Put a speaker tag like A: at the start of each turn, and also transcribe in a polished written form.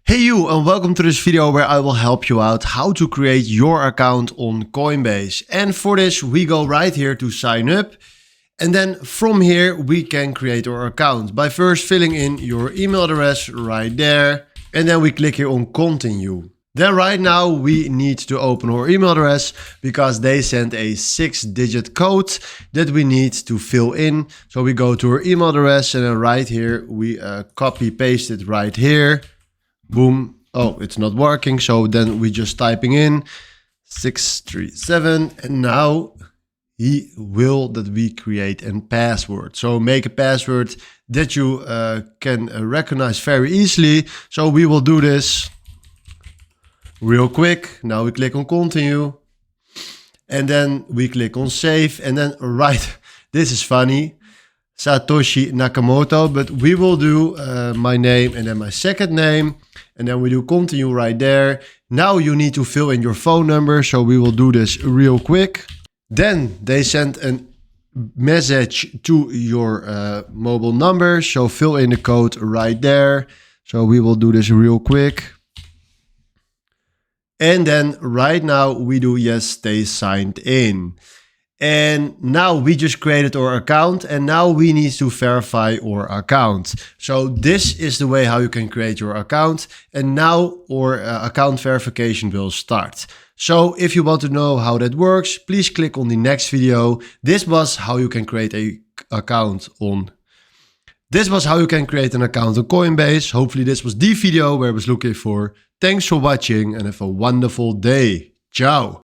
A: Hey you, and welcome to this video where I will help you out how to create your account on Coinbase. And for this we go right here to sign up, and then from here we can create our account by first filling in your email address right there, and then we click here on continue. Then right now we need to open our email address because they sent a 6-digit code that we need to fill in. So we go to our email address and then right here we copy paste it right here. Boom. Oh, it's not working. So then we just typing in 637, and now he will that we create a password. So make a password that you can recognize very easily. So we will do this real quick. Now we click on continue, and then we click on save, and then right, this is funny, Satoshi Nakamoto, but we will do my name and then my second name, and then we do continue right there. Now you need to fill in your phone number, so we will do this real quick. Then they send a message to your mobile number, so fill in the code right there. So we will do this real quick. And then right now we do yes, stay signed in. And now we just created our account, and now we need to verify our account. So this is the way how you can create your account, and now our account verification will start. So if you want to know how that works, please click on the next video. This was how you can create an account on Coinbase. Hopefully this was the video where I was looking for. Thanks for watching and have a wonderful day. Ciao.